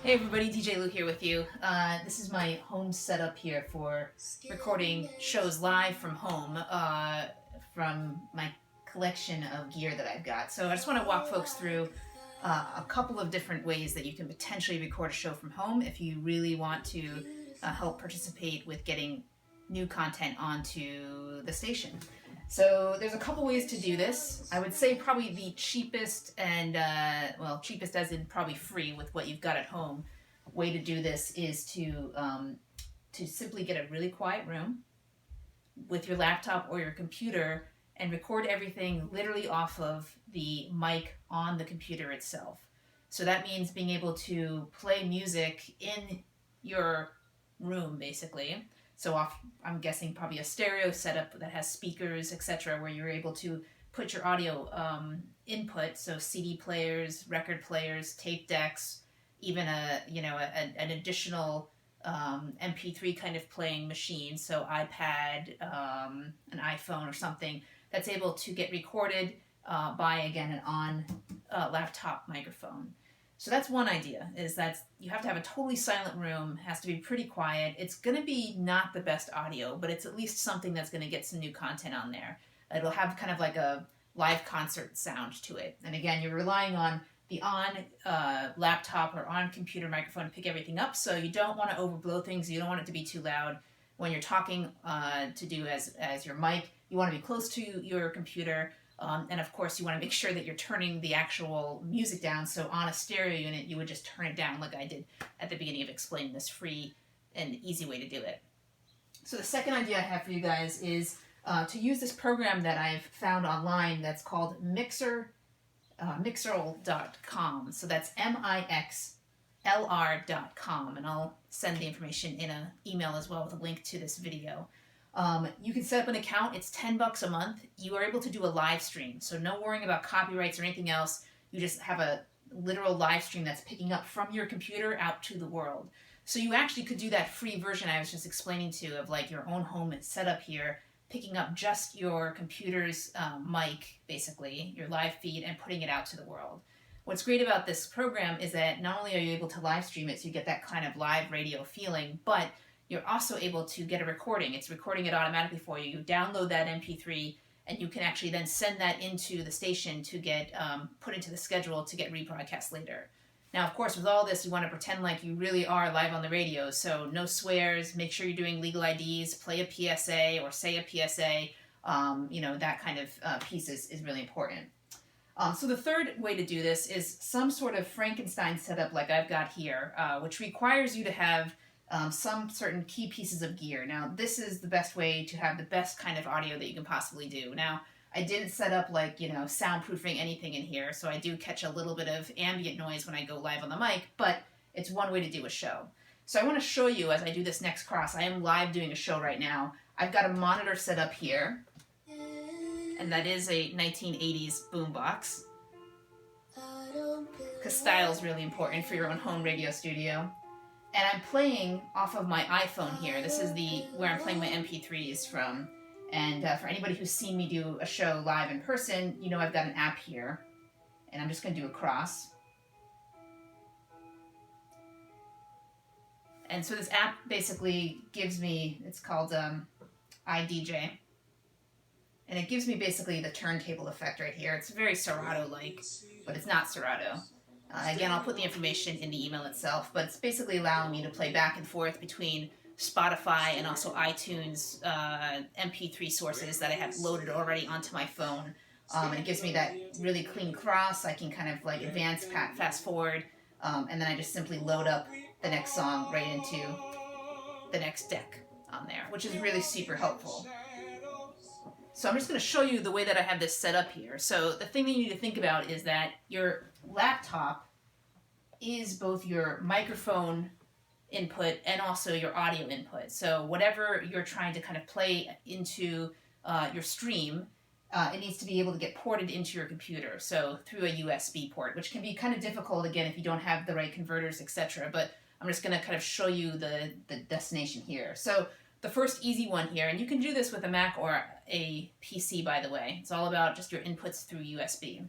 Hey everybody, djllu here with you. This is my home setup here for recording shows live from home from my collection of gear that I've got. So I just want to walk folks through a couple of different ways that you can potentially record a show from home if you really want to help participate with getting new content onto the station. So there's a couple ways to do this. I would say probably the cheapest and, cheapest as in probably free with what you've got at home, way to do this is to simply get a really quiet room with your laptop or your computer and record everything literally off of the mic on the computer itself. So that means being able to play music in your room, basically. So I'm guessing probably a stereo setup that has speakers, etc., where you're able to put your audio input, so CD players, record players, tape decks, even an additional MP3 kind of playing machine, so iPad, an iPhone or something that's able to get recorded by, again, an on laptop microphone. So that's one idea, is that you have to have a totally silent room, has to be pretty quiet. It's going to be not the best audio, but it's at least something that's going to get some new content on there. It'll have kind of like a live concert sound to it. And again, you're relying on the on laptop or on computer microphone to pick everything up, so you don't want to overblow things. You don't want it to be too loud when you're talking to do as your mic. You want to be close to your computer. And of course, you want to make sure that you're turning the actual music down. So on a stereo unit, you would just turn it down like I did at the beginning of explaining this free and easy way to do it. So the second idea I have for you guys is to use this program that I've found online that's called Mixlr.com. So that's MIXLR.com. And I'll send the information in an email as well with a link to this video. You can set up an account. It's $10 a month. You are able to do a live stream. So no worrying about copyrights or anything else. You just have a literal live stream that's picking up from your computer out to the world. So you actually could do that free version I was just explaining to of like your own home setup here, picking up just your computer's mic, basically, your live feed, and putting it out to the world. What's great about this program is that not only are you able to live stream it so you get that kind of live radio feeling, but you're also able to get a recording. It's recording it automatically for you. You download that MP3, and you can actually then send that into the station to get put into the schedule to get rebroadcast later. Now, of course, with all this, you want to pretend like you really are live on the radio, so no swears, make sure you're doing legal IDs, play a PSA or say a PSA, that kind of piece is really important. So the third way to do this is some sort of Frankenstein setup like I've got here, which requires you to have some certain key pieces of gear. Now, this is the best way to have the best kind of audio that you can possibly do. Now, I didn't set up soundproofing anything in here, so I do catch a little bit of ambient noise when I go live on the mic, but it's one way to do a show. So I want to show you as I do this next cross. I am live doing a show right now. I've got a monitor set up here, and that is a 1980s boombox, because style is really important for your own home radio studio. And I'm playing off of my iPhone here. This is where I'm playing my MP3s from. And for anybody who's seen me do a show live in person, you know I've got an app here. And I'm just going to do a cross. And so this app basically gives me, it's called iDJ. And it gives me basically the turntable effect right here. It's very Serato-like, but it's not Serato. Again, I'll put the information in the email itself, but it's basically allowing me to play back and forth between Spotify and also iTunes MP3 sources that I have loaded already onto my phone. And it gives me that really clean cross. I can kind of like advance, fast forward, and then I just simply load up the next song right into the next deck on there, which is really super helpful. So I'm just going to show you the way that I have this set up here. So the thing that you need to think about is that your laptop is both your microphone input and also your audio input. So whatever you're trying to kind of play into your stream, it needs to be able to get ported into your computer, so through a USB port, which can be kind of difficult, again, if you don't have the right converters, etc. But I'm just going to kind of show you the destination here. So the first easy one here, and you can do this with a Mac or a PC, by the way. It's all about just your inputs through USB.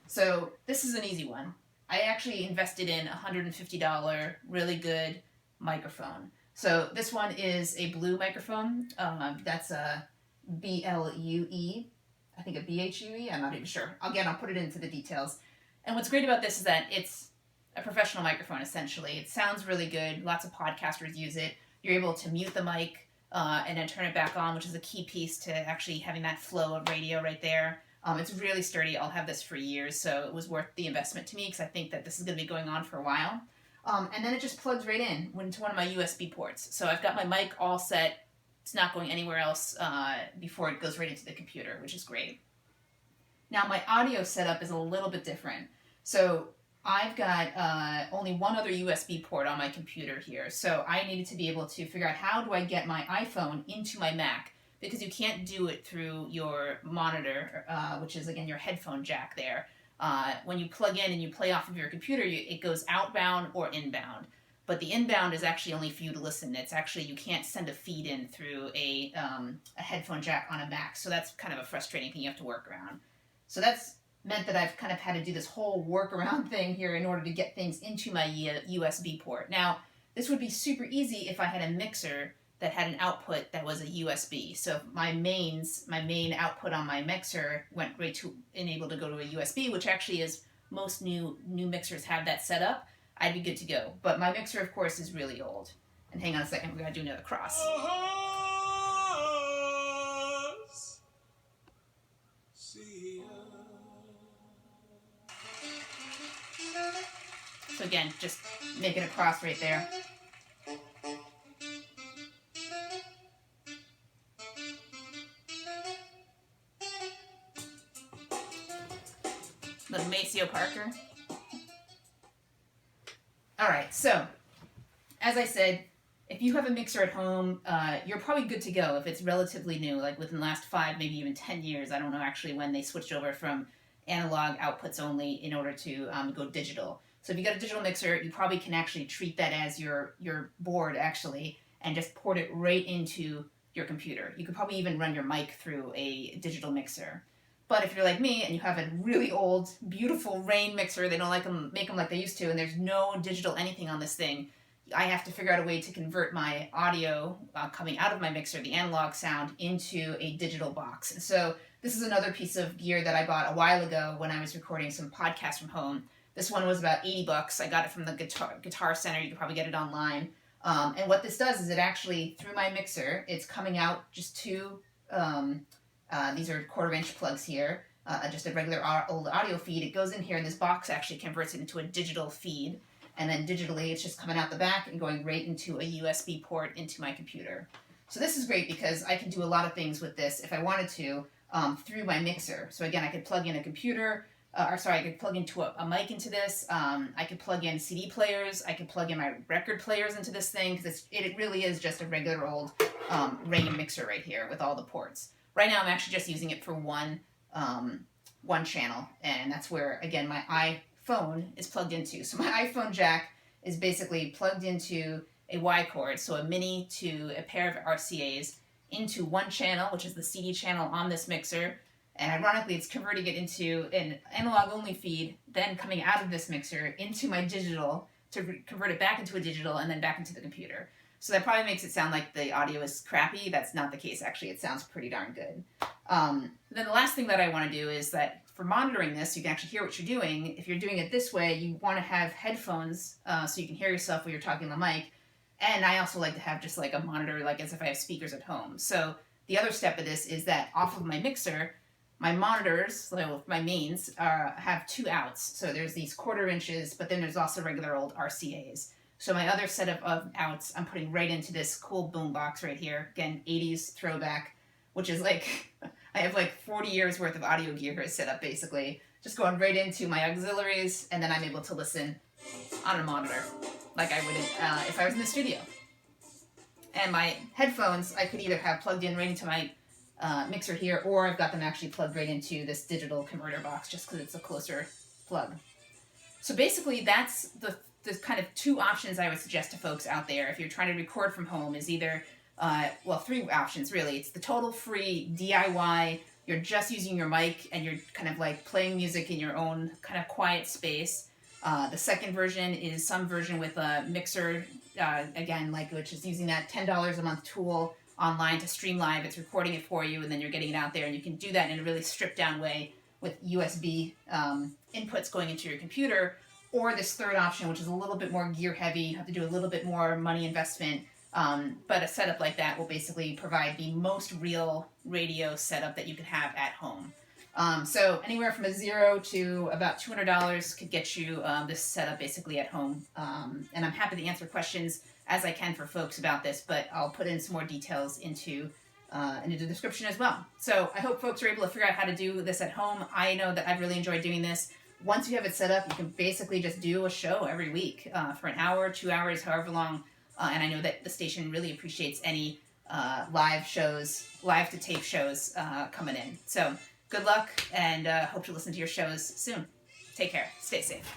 So this is an easy one. I actually invested in a $150 really good microphone. So this one is a Blue microphone. That's a BLUE. I think a BHUE. I'm not even sure. Again, I'll put it into the details. And what's great about this is that it's a professional microphone, essentially. It sounds really good. Lots of podcasters use it. You're able to mute the mic and then turn it back on, which is a key piece to actually having that flow of radio right there. It's really sturdy. I'll have this for years, so it was worth the investment to me because I think that this is going to be going on for a while. And then it just plugs right in into one of my USB ports. So I've got my mic all set. It's not going anywhere else before it goes right into the computer, which is great. Now my audio setup is a little bit different. So I've got only one other USB port on my computer here. So I needed to be able to figure out how do I get my iPhone into my Mac, because you can't do it through your monitor, which is, again, your headphone jack there. When you plug in and you play off of your computer, it goes outbound or inbound. But the inbound is actually only for you to listen. It's actually, you can't send a feed in through a headphone jack on a Mac. So that's kind of a frustrating thing you have to work around. So that's meant that I've kind of had to do this whole workaround thing here in order to get things into my USB port. Now, this would be super easy if I had a mixer that had an output that was a USB. So if my main output on my mixer went right to enable to go to a USB, which actually is most new mixers have that set up, I'd be good to go. But my mixer, of course, is really old. And hang on a second, we're gonna do another cross. So again, just making a cross right there. Little Maceo Parker. All right, so as I said, if you have a mixer at home, you're probably good to go if it's relatively new, like within the last 5, maybe even 10 years. I don't know actually when they switched over from analog outputs only in order to go digital. So if you got a digital mixer, you probably can actually treat that as your board actually, and just port it right into your computer. You could probably even run your mic through a digital mixer. But if you're like me and you have a really old, beautiful Rain mixer, they don't make them like they used to, and there's no digital anything on this thing, I have to figure out a way to convert my audio coming out of my mixer, the analog sound, into a digital box. And so this is another piece of gear that I bought a while ago when I was recording some podcasts from home. This one was about $80. I got it from the Guitar Center. You can probably get it online. And what this does is it actually, through my mixer, it's coming out just two, these are 1/4-inch plugs here, just a regular old audio feed. It goes in here, and this box actually converts it into a digital feed. And then digitally, it's just coming out the back and going right into a USB port into my computer. So this is great because I can do a lot of things with this if I wanted to through my mixer. So again, I could plug in a computer, I could plug into a mic into this. I could plug in CD players. I could plug in my record players into this thing because it really is just a regular old Rain mixer right here with all the ports. Right now, I'm actually just using it for one channel, and that's where, again, my iPhone is plugged into. So my iPhone jack is basically plugged into a Y cord, so a mini to a pair of RCAs into one channel, which is the CD channel on this mixer. And ironically, it's converting it into an analog-only feed, then coming out of this mixer into my digital to convert it back into a digital and then back into the computer. So that probably makes it sound like the audio is crappy. That's not the case, actually. It sounds pretty darn good. Then the last thing that I want to do is that for monitoring this, you can actually hear what you're doing. If you're doing it this way, you want to have headphones so you can hear yourself when you're talking on the mic. And I also like to have just like a monitor, like as if I have speakers at home. So the other step of this is that off of my mixer, my monitors, so my mains, have 2 outs. So there's these 1/4 inches, but then there's also regular old RCAs. So my other set of outs, I'm putting right into this cool boom box right here. Again, 80s throwback, which is like, I have like 40 years worth of audio gear set up basically. Just going right into my auxiliaries, and then I'm able to listen on a monitor like I would if I was in the studio. And my headphones, I could either have plugged in right into my mixer here, or I've got them actually plugged right into this digital converter box just because it's a closer plug. So basically that's the kind of 2 options I would suggest to folks out there if you're trying to record from home is either, 3 options really. It's the total free DIY, you're just using your mic and you're kind of like playing music in your own kind of quiet space. The second version is some version with a mixer, again, like which is using that $10 a month tool online to stream live. It's recording it for you, and then you're getting it out there, and you can do that in a really stripped down way with USB inputs going into your computer. Or this third option, which is a little bit more gear heavy, you have to do a little bit more money investment. But a setup like that will basically provide the most real radio setup that you could have at home. So anywhere from $0 to about $200 could get you this setup basically at home. And I'm happy to answer questions as I can for folks about this, but I'll put in some more details into the description as well. So I hope folks are able to figure out how to do this at home. I know that I've really enjoyed doing this. Once you have it set up, you can basically just do a show every week for an hour, 2 hours, however long. And I know that the station really appreciates any live to tape shows coming in. So good luck, and hope to listen to your shows soon. Take care. Stay safe.